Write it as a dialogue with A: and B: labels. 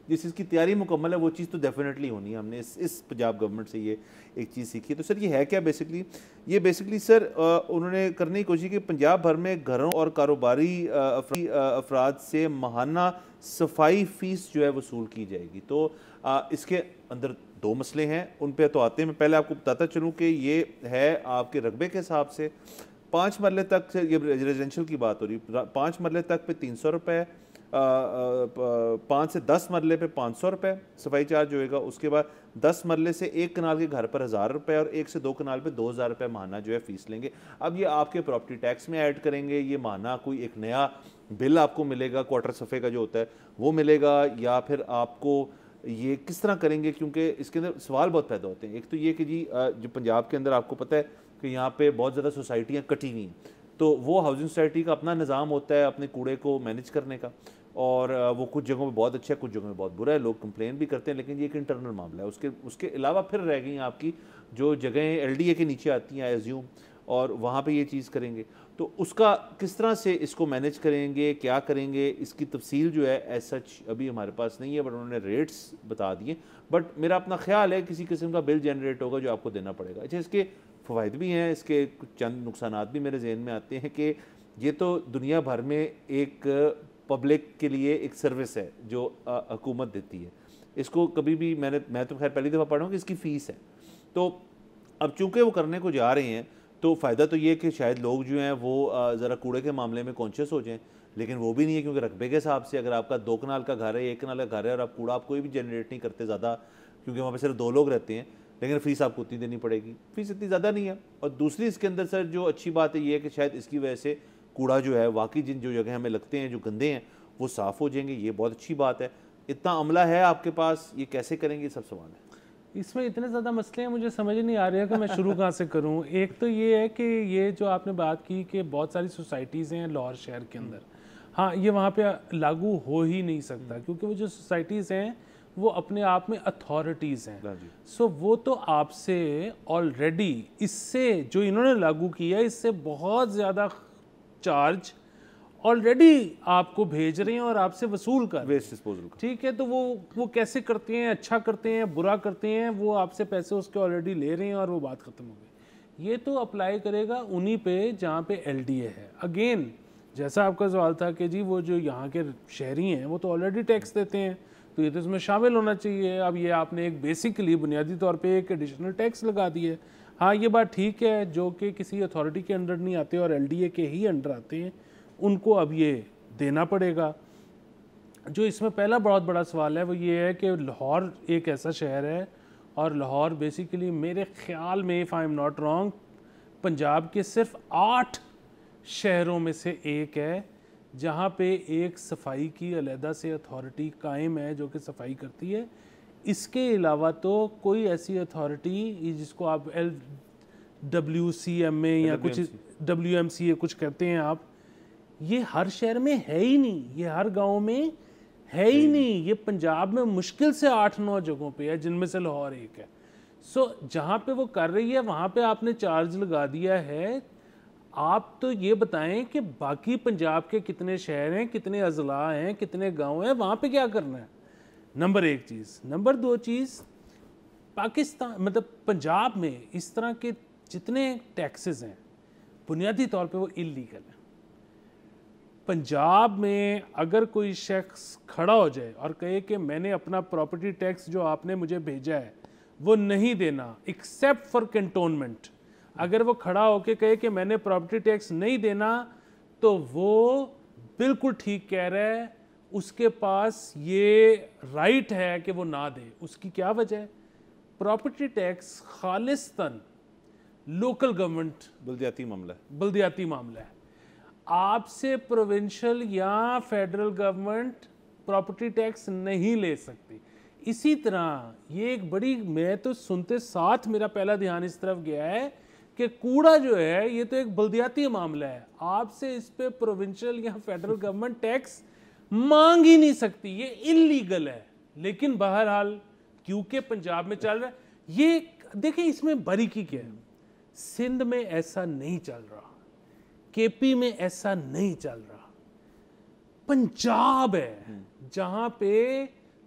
A: جس چیز کی تیاری مکمل ہے وہ چیز تو ڈیفینیٹلی ہونی ہے. ہم نے اس پنجاب گورنمنٹ سے یہ ایک چیز سیکھی ہے. تو سر یہ ہے کیا بیسکلی؟ یہ بیسکلی سر انہوں نے کرنے کی کوشش کی پنجاب بھر میں گھروں اور کاروباری افراد سے ماہانہ صفائی فیس جو ہے وصول کی جائے گی. تو اس کے اندر دو مسئلے ہیں, ان پہ تو آتے ہیں. میں پہلے آپ کو بتاتا چلوں کہ یہ ہے آپ کے رقبے کے حساب سے 5 مرلے تک, یہ ریزیڈینشیل کی بات ہو رہی ہے, 5 مرلے تک پہ 300 روپے, 5 سے 10 مرلے پہ 500 روپے صفائی چارج ہوئے گا. اس کے بعد 10 مرلے سے 1 کنال کے گھر پر 1000 روپے اور 1 سے 2 کنال پہ 2000 روپے ماہانہ جو ہے فیس لیں گے. اب یہ آپ کے پراپرٹی ٹیکس میں ایڈ کریں گے, یہ ماہانہ کوئی ایک نیا بل آپ کو ملے گا, کوارٹر صفحے کا جو ہوتا ہے وہ ملے گا, یا پھر آپ کو یہ کس طرح کریں گے؟ کیونکہ اس کے اندر سوال بہت پیدا ہوتے ہیں. ایک تو یہ کہ جی جو پنجاب کے اندر آپ کو پتہ ہے کہ یہاں پہ بہت زیادہ سوسائٹیاں کٹی ہوئی ہیں, تو وہ ہاؤسنگ سوسائٹی کا اپنا نظام ہوتا ہے اپنے کوڑے کو مینیج کرنے کا, اور وہ کچھ جگہوں پہ بہت اچھا ہے, کچھ جگہوں میں بہت برا ہے, لوگ کمپلین بھی کرتے ہیں, لیکن یہ ایک انٹرنل معاملہ ہے. اس کے علاوہ پھر رہ گئی ہیں آپ کی جو جگہیں ایل ڈی اے کے نیچے آتی ہیں ایزیوم, اور وہاں پہ یہ چیز کریں گے. تو اس کا کس طرح سے اس کو مینیج کریں گے, کیا کریں گے, اس کی تفصیل جو ہے ایز سچ ابھی ہمارے پاس نہیں ہے, بٹ انہوں نے ریٹس بتا دیے. بٹ میرا اپنا خیال ہے کسی قسم کا بل جنریٹ ہوگا جو آپ کو دینا پڑے گا. اچھا, اس کے فوائد بھی ہیں, اس کے کچھ چند نقصانات بھی میرے ذہن میں آتے ہیں کہ یہ تو دنیا بھر میں ایک پبلک کے لیے ایک سروس ہے جو حکومت دیتی ہے. اس کو کبھی بھی میں تو خیر پہلی دفعہ پڑھا ہوں کہ اس کی فیس ہے. تو اب چونکہ وہ کرنے کو جا رہے ہیں تو فائدہ تو یہ کہ شاید لوگ جو ہیں وہ ذرا کوڑے کے معاملے میں کانشیس ہو جائیں, لیکن وہ بھی نہیں ہے کیونکہ رقبے کے حساب سے اگر آپ کا 2 کنال کا گھر ہے, 1 کنال کا گھر ہے, اور آپ کوڑا آپ کوئی بھی جنریٹ نہیں کرتے زیادہ, کیونکہ وہاں پہ صرف 2 لوگ رہتے ہیں, لیکن فیس آپ کو اتنی دینی پڑے گی. فیس اتنی زیادہ نہیں ہے. اور دوسری اس کے اندر سر جو اچھی بات ہے یہ ہے کہ شاید اس کی وجہ سے کوڑا جو ہے واقعی جو جگہ ہمیں لگتے ہیں جو گندے ہیں وہ صاف ہو جائیں گے. یہ بہت اچھی بات ہے. اتنا عملہ ہے آپ کے پاس, یہ کیسے کریں گے, سب سوال ہے.
B: اس میں اتنے زیادہ مسئلے ہیں, مجھے سمجھ نہیں آ رہا ہے کہ میں شروع کہاں سے کروں. ایک تو یہ ہے کہ یہ جو آپ نے بات کی کہ بہت ساری سوسائٹیز ہیں لاہور شہر کے اندر, ہاں یہ وہاں پہ لاگو ہو ہی نہیں سکتا کیونکہ وہ جو سوسائٹیز ہیں وہ اپنے آپ میں اتھارٹیز ہیں. سو وہ تو آپ سے آلریڈی اس سے جو انہوں نے لاگو کیا ہے اس سے بہت زیادہ چارج آلریڈی آپ کو بھیج رہے ہیں اور آپ سے وصول کر رہے ہیں. ٹھیک ہے, تو وہ کیسے کرتے ہیں, اچھا کرتے ہیں, برا کرتے ہیں, وہ آپ سے پیسے اس کے آلریڈی لے رہے ہیں اور وہ بات ختم ہو گئی. یہ تو اپلائی کرے گا انہی پہ جہاں پہ ایل ڈی اے ہے. اگین جیسا آپ کا سوال تھا کہ جی وہ جو یہاں کے شہری ہیں وہ تو آلریڈی ٹیکس دیتے ہیں تو یہ تو اس میں شامل ہونا چاہیے. اب یہ آپ نے ایک بیسیکلی بنیادی طور پہ ایک ایڈیشنل ٹیکس لگا دی ہے. ہاں یہ بات ٹھیک ہے, جو کہ کسی اتھارٹی کے انڈر نہیں آتے اور ایل ڈی اے کے ہی انڈر آتے ہیں ان کو اب یہ دینا پڑے گا. جو اس میں پہلا بہت بڑا سوال ہے وہ یہ ہے کہ لاہور ایک ایسا شہر ہے, اور لاہور بیسیکلی میرے خیال میں if I am not wrong Punjab کے صرف 8 شہروں میں سے ایک ہے جہاں پہ ایک صفائی کی علیحدہ سے اتھارٹی قائم ہے جو کہ صفائی کرتی ہے. اس کے علاوہ تو کوئی ایسی اتھارٹی جس کو آپ WCMA یا کچھ WMCA کچھ کہتے ہیں آپ, یہ ہر شہر میں ہے ہی نہیں, یہ ہر گاؤں میں ہے ہی نہیں. یہ پنجاب میں مشکل سے 8-9 جگہوں پہ ہے جن میں سے لاہور ایک ہے. سو جہاں پہ وہ کر رہی ہے وہاں پہ آپ نے چارج لگا دیا ہے. آپ تو یہ بتائیں کہ باقی پنجاب کے کتنے شہر ہیں, کتنے اضلاع ہیں, کتنے گاؤں ہیں, وہاں پہ کیا کرنا ہے. نمبر 1 چیز. نمبر 2 چیز, پاکستان مطلب پنجاب میں اس طرح کے جتنے ٹیکسز ہیں بنیادی طور پہ وہ اللیگل ہیں. پنجاب میں اگر کوئی شخص کھڑا ہو جائے اور کہے کہ میں نے اپنا پراپرٹی ٹیکس جو آپ نے مجھے بھیجا ہے وہ نہیں دینا ایکسیپٹ فار کنٹونمنٹ, اگر وہ کھڑا ہو کے کہے کہ میں نے پراپرٹی ٹیکس نہیں دینا تو وہ بالکل ٹھیک کہہ رہا ہے, اس کے پاس یہ رائٹ ہے کہ وہ نہ دے. اس کی کیا وجہ ہے؟ پراپرٹی ٹیکس خالصتاً لوکل گورنمنٹ بلدیاتی معاملہ ہے. آپ سے پروونشل یا فیڈرل گورنمنٹ پراپرٹی ٹیکس نہیں لے سکتی. اسی طرح یہ ایک بڑی, میں تو سنتے ساتھ میرا پہلا دھیان اس طرف گیا ہے کہ کوڑا جو ہے یہ تو ایک بلدیاتی معاملہ ہے, آپ سے اس پہ پروونشل یا فیڈرل گورنمنٹ ٹیکس مانگ ہی نہیں سکتی, یہ اللیگل ہے. لیکن بہرحال کیونکہ پنجاب میں چل رہا ہے یہ, دیکھیں اس میں باریکی کیا ہے. سندھ میں ایسا نہیں چل رہا, کے پی میں ایسا نہیں چل رہا, پنجاب ہے جہاں پہ